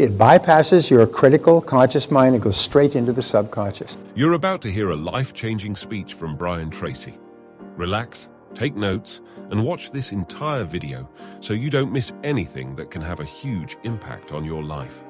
It bypasses your critical conscious mind and goes straight into the subconscious. You're about to hear a life-changing speech from Brian Tracy. Relax, take notes, and watch this entire video so you don't miss anything that can have a huge impact on your life.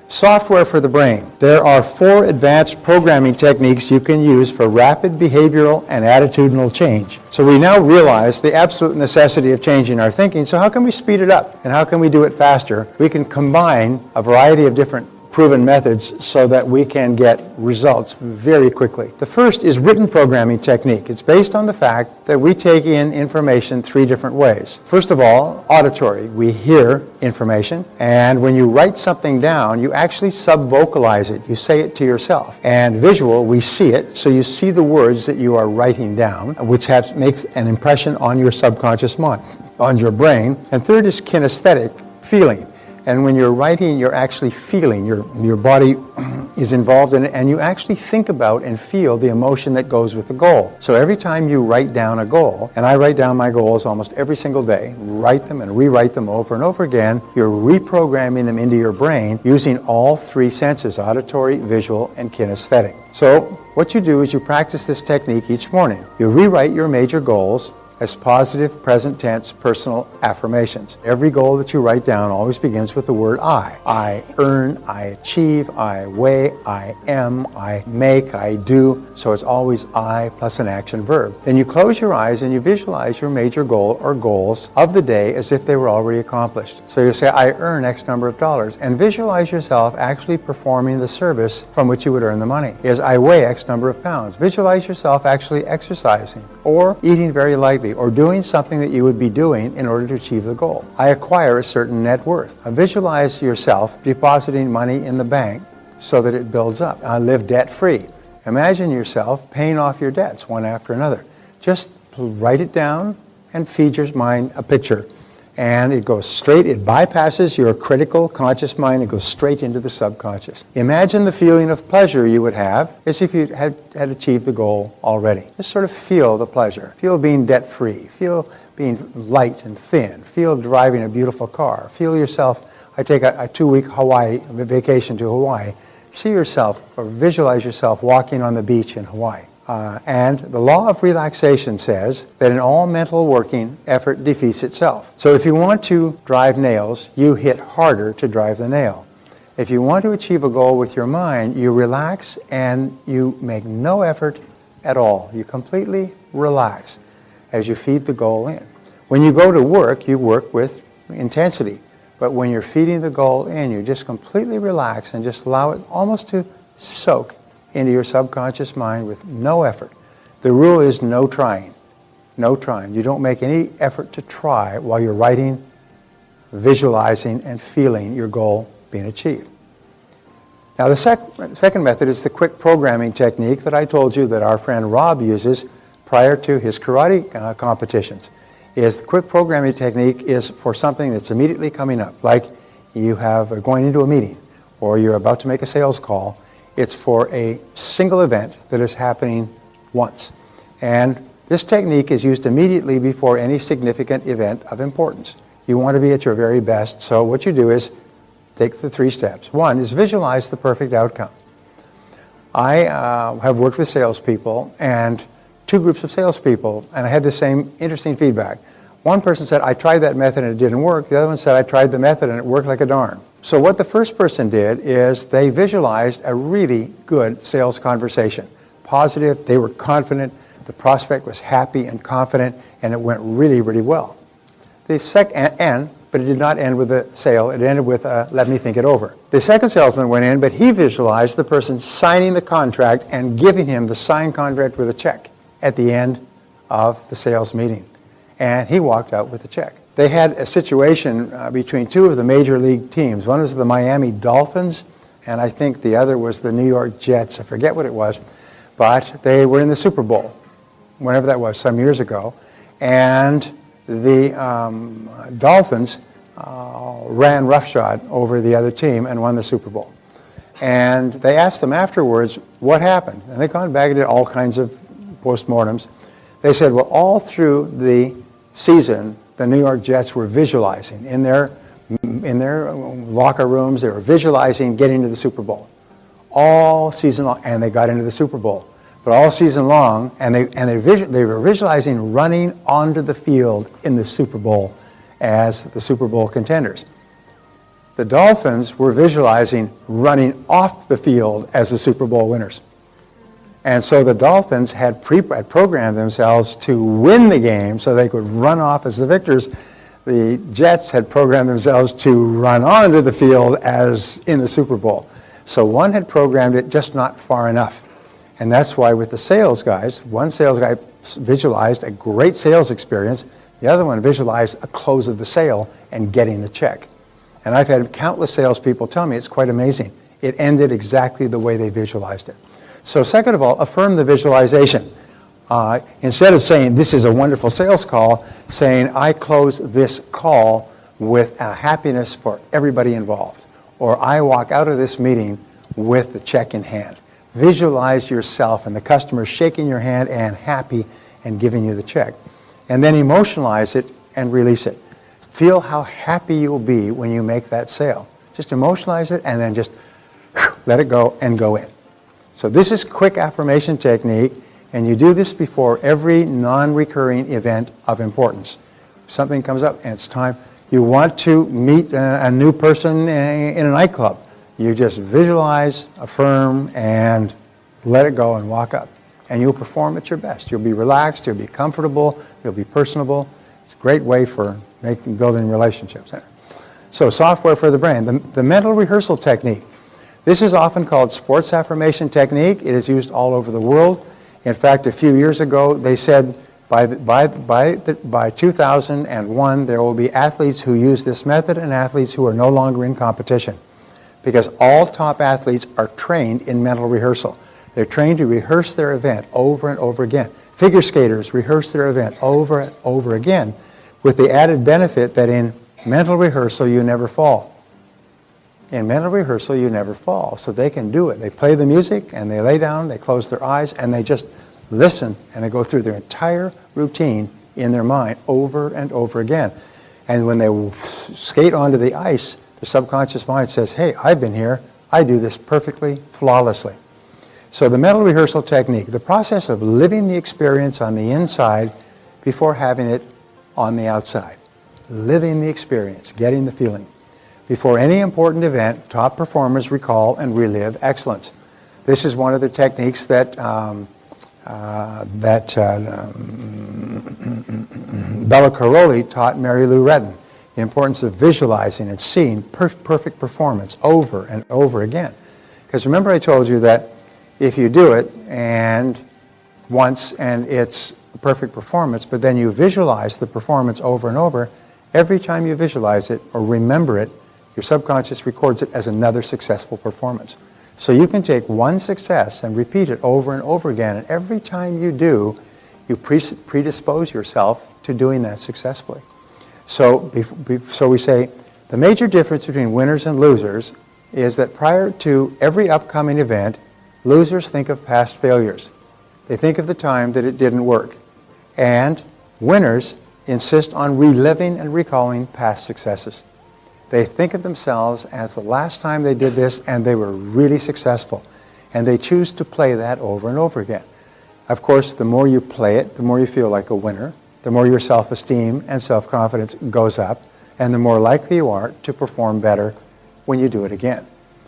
Software for the brain. There are 4 advanced programming techniques you can use for rapid behavioral and attitudinal change. So we now realize the absolute necessity of changing our thinking. So how can we speed it up? And how can we do it faster? We can combine a variety of different proven methods so that we can get results very quickly. The first is written programming technique. It's based on the fact that we take in information 3 different ways. First of all, auditory. We hear information, and when you write something down, you actually sub-vocalize it. You say it to yourself. And visual, we see it, so you see the words that you are writing down, which makes an impression on your subconscious mind, on your brain. And third is kinesthetic, feeling. And when you're writing, you're actually feeling. Your body is involved in it, and you actually think about and feel the emotion that goes with the goal. So every time you write down a goal, and I write down my goals almost every single day, write them and rewrite them over and over again, you're reprogramming them into your brain using all 3 senses, auditory, visual, and kinesthetic. So what you do is you practice this technique each morning. You rewrite your major goals as positive, present tense, personal affirmations. Every goal that you write down always begins with the word I. I earn, I achieve, I weigh, I am, I make, I do. So it's always I plus an action verb. Then you close your eyes and you visualize your major goal or goals of the day as if they were already accomplished. So you say, I earn X number of dollars, and visualize yourself actually performing the service from which you would earn the money. Is I weigh X number of pounds. Visualize yourself actually exercising or eating very lightly, or doing something that you would be doing in order to achieve the goal. I acquire a certain net worth. Visualize yourself depositing money in the bank so that it builds up. I live debt-free. Imagine yourself paying off your debts one after another. Just write it down and feed your mind a picture. And it goes straight, it bypasses your critical conscious mind and goes straight into the subconscious. Imagine the feeling of pleasure you would have as if you had achieved the goal already. Just sort of feel the pleasure. Feel being debt-free. Feel being light and thin. Feel driving a beautiful car. Feel yourself, I take a 2-week Hawaii vacation to Hawaii. See yourself or visualize yourself walking on the beach in Hawaii. And the law of relaxation says that in all mental working, effort defeats itself. So if you want to drive nails, you hit harder to drive the nail. If you want to achieve a goal with your mind, you relax and you make no effort at all. You completely relax as you feed the goal in. When you go to work, you work with intensity. But when you're feeding the goal in, you just completely relax and just allow it almost to soak into your subconscious mind with no effort. The rule is no trying. No trying. You don't make any effort to try while you're writing, visualizing, and feeling your goal being achieved. Now the second method is the quick programming technique that I told you that our friend Rob uses prior to his karate competitions. The quick programming technique is for something that's immediately coming up, like you are going into a meeting or you're about to make a sales call. It's for a single event that is happening once. And this technique is used immediately before any significant event of importance. You want to be at your very best, so what you do is take the 3 steps. 1 is visualize the perfect outcome. I have worked with salespeople and 2 groups of salespeople, and I had the same interesting feedback. One person said, I tried that method and it didn't work. The other one said, I tried the method and it worked like a darn. So what the first person did is they visualized a really good sales conversation. Positive, they were confident, the prospect was happy and confident, and it went really, really well. But it did not end with a sale. It ended with let me think it over. The second salesman went in, but he visualized the person signing the contract and giving him the signed contract with a check at the end of the sales meeting. And he walked out with a check. They had a situation between 2 of the major league teams. One was the Miami Dolphins, and I think the other was the New York Jets. I forget what it was, but they were in the Super Bowl, whenever that was, some years ago. And the Dolphins ran roughshod over the other team and won the Super Bowl. And they asked them afterwards, what happened? And they gone back and did all kinds of postmortems. They said, well, all through the season, the New York Jets were visualizing in their in their locker rooms. They were visualizing getting to the Super Bowl all season long, and they got into the Super Bowl. But all season long, and they were visualizing running onto the field in the Super Bowl as the Super Bowl contenders. The Dolphins were visualizing running off the field as the Super Bowl winners. And so the Dolphins had programmed themselves to win the game so they could run off as the victors. The Jets had programmed themselves to run onto the field as in the Super Bowl. So one had programmed it just not far enough. And that's why with the sales guys, one sales guy visualized a great sales experience. The other one visualized a close of the sale and getting the check. And I've had countless salespeople tell me it's quite amazing. It ended exactly the way they visualized it. So second of all, affirm the visualization. Instead of saying this is a wonderful sales call, saying I close this call with a happiness for everybody involved. Or I walk out of this meeting with the check in hand. Visualize yourself and the customer shaking your hand and happy and giving you the check. And then emotionalize it and release it. Feel how happy you'll be when you make that sale. Just emotionalize it and then just let it go and go in. So this is quick affirmation technique, and you do this before every non-recurring event of importance. If something comes up and it's time, you want to meet a new person in a nightclub. You just visualize, affirm, and let it go and walk up. And you'll perform at your best. You'll be relaxed, you'll be comfortable, you'll be personable. It's a great way for building relationships. So software for the brain. The mental rehearsal technique. This is often called sports affirmation technique. It is used all over the world. In fact, a few years ago, they said by 2001, there will be athletes who use this method and athletes who are no longer in competition. Because all top athletes are trained in mental rehearsal. They're trained to rehearse their event over and over again. Figure skaters rehearse their event over and over again, with the added benefit that in mental rehearsal, you never fall. In mental rehearsal, you never fall. So they can do it. They play the music, and they lay down, they close their eyes, and they just listen, and they go through their entire routine in their mind over and over again. And when they skate onto the ice, the subconscious mind says, hey, I've been here. I do this perfectly, flawlessly. So the mental rehearsal technique, the process of living the experience on the inside before having it on the outside. Living the experience, getting the feeling. Before any important event, top performers recall and relive excellence. This is one of the techniques that Bella Caroli taught Mary Lou Retton. The importance of visualizing and seeing perfect performance over and over again. Because remember I told you that if you do it and once and it's a perfect performance, but then you visualize the performance over and over, every time you visualize it or remember it, your subconscious records it as another successful performance. So you can take one success and repeat it over and over again, and every time you do, you predispose yourself to doing that successfully. So we say the major difference between winners and losers is that prior to every upcoming event, losers think of past failures. They think of the time that it didn't work. And winners insist on reliving and recalling past successes. They think of themselves as the last time they did this and they were really successful. And they choose to play that over and over again. Of course, the more you play it, the more you feel like a winner, the more your self-esteem and self-confidence goes up, and the more likely you are to perform better when you do it again.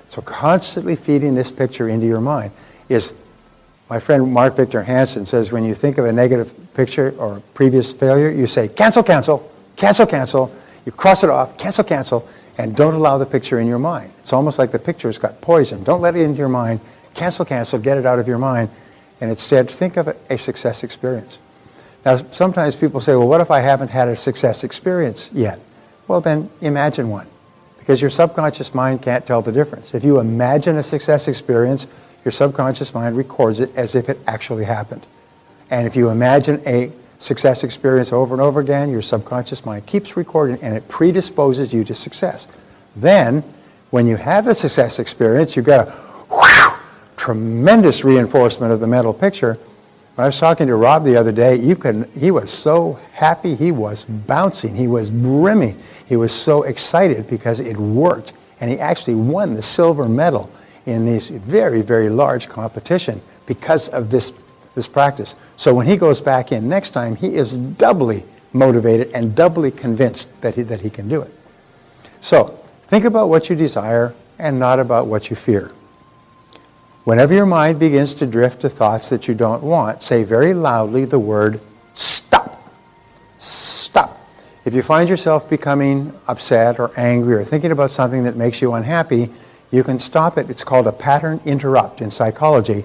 So constantly feeding this picture into your mind is, my friend Mark Victor Hansen says, when you think of a negative picture or a previous failure, you say, cancel, cancel, cancel, cancel. You cross it off, cancel, cancel, and don't allow the picture in your mind. It's almost like the picture's got poison. Don't let it into your mind. Cancel, cancel, get it out of your mind, and instead think of a success experience. Now, sometimes people say, well, what if I haven't had a success experience yet? Well, then imagine one, because your subconscious mind can't tell the difference. If you imagine a success experience, your subconscious mind records it as if it actually happened. And if you imagine a success experience over and over again, your subconscious mind keeps recording, and it predisposes you to success. Then, when you have the success experience, you've got a tremendous reinforcement of the mental picture, When I was talking to Rob the other day, he was so happy, he was bouncing, he was brimming. He was so excited because it worked. And he actually won the silver medal in this very, very large competition because of this practice. So when he goes back in next time, he is doubly motivated and doubly convinced that he can do it. So think about what you desire and not about what you fear. Whenever your mind begins to drift to thoughts that you don't want, say very loudly the word stop. Stop. If you find yourself becoming upset or angry or thinking about something that makes you unhappy, you can stop it. It's called a pattern interrupt in psychology.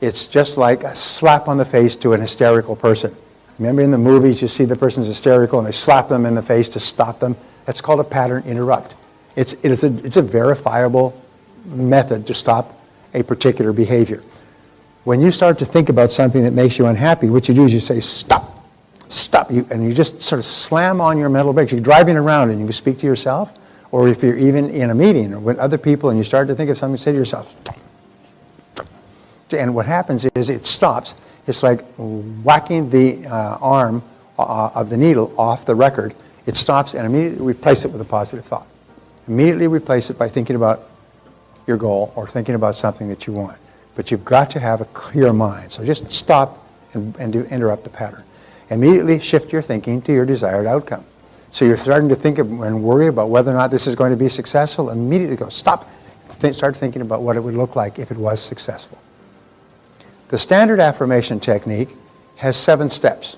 It's just like a slap on the face to an hysterical person. Remember in the movies you see the person's hysterical and they slap them in the face to stop them? That's called a pattern interrupt. It's a verifiable method to stop a particular behavior. When you start to think about something that makes you unhappy, what you do is you say, stop, stop. And you just sort of slam on your mental brakes. You're driving around and you speak to yourself, or if you're even in a meeting or with other people and you start to think of something, say to yourself, stop. And what happens is it stops. It's like whacking the arm of the needle off the record. It stops and immediately replace it with a positive thought. Immediately replace it by thinking about your goal or thinking about something that you want. But you've got to have a clear mind. So just stop and interrupt the pattern. Immediately shift your thinking to your desired outcome. So you're starting to think and worry about whether or not this is going to be successful. Immediately go, stop. Start thinking about what it would look like if it was successful. The standard affirmation technique has 7 steps.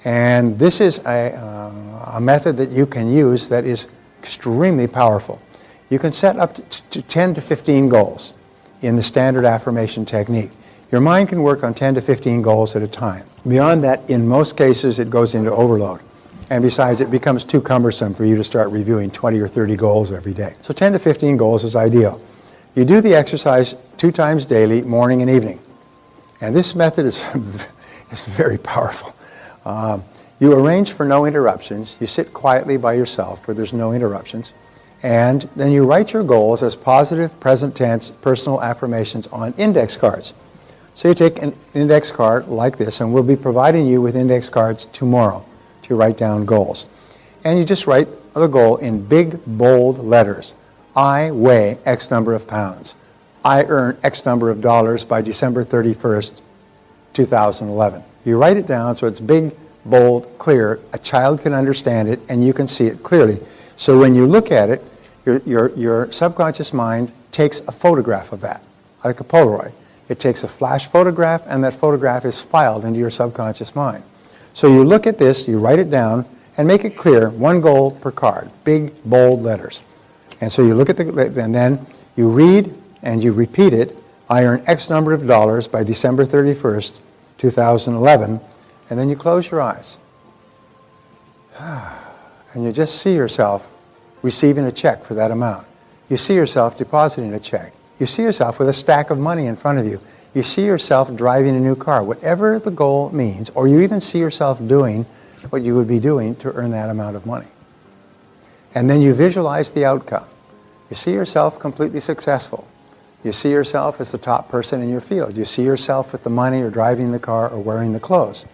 And this is a method that you can use that is extremely powerful. You can set up to 10 to 15 goals in the standard affirmation technique. Your mind can work on 10 to 15 goals at a time. Beyond that, in most cases, it goes into overload. And besides, it becomes too cumbersome for you to start reviewing 20 or 30 goals every day. So 10 to 15 goals is ideal. You do the exercise 2 times daily, morning and evening. And this method is very powerful. You arrange for no interruptions. You sit quietly by yourself where there's no interruptions. And then you write your goals as positive, present tense, personal affirmations on index cards. So you take an index card like this, and we'll be providing you with index cards tomorrow to write down goals. And you just write the goal in big, bold letters. I weigh X number of pounds. I earn X number of dollars by December 31st, 2011. You write it down so it's big, bold, clear. A child can understand it, and you can see it clearly. So when you look at it, your subconscious mind takes a photograph of that, like a Polaroid. It takes a flash photograph, and that photograph is filed into your subconscious mind. So you look at this, you write it down, and make it clear, 1 goal per card, big, bold letters. And so you look at and then you read and you repeat it. I earn X number of dollars by December 31st, 2011, and then you close your eyes. And you just see yourself receiving a check for that amount. You see yourself depositing a check. You see yourself with a stack of money in front of you. You see yourself driving a new car, whatever the goal means, or you even see yourself doing what you would be doing to earn that amount of money. And then you visualize the outcome. You see yourself completely successful. You see yourself as the top person in your field. You see yourself with the money or driving the car or wearing the clothes.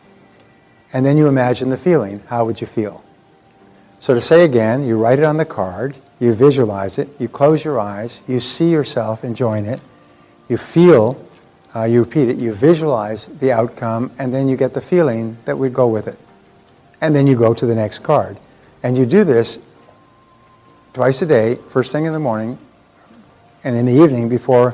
And then you imagine the feeling. How would you feel? So to say again, you write it on the card, you visualize it, you close your eyes, you see yourself enjoying it, you feel, you repeat it, you visualize the outcome, and then you get the feeling that would go with it. And then you go to the next card. And you do this twice a day, first thing in the morning, and in the evening before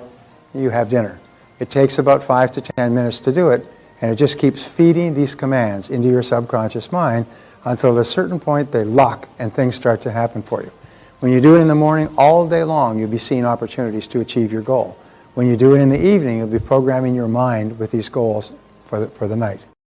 you have dinner. It takes about 5 to 10 minutes to do it, and it just keeps feeding these commands into your subconscious mind until at a certain point they lock and things start to happen for you. When you do it in the morning, all day long, you'll be seeing opportunities to achieve your goal. When you do it in the evening, you'll be programming your mind with these goals for the night.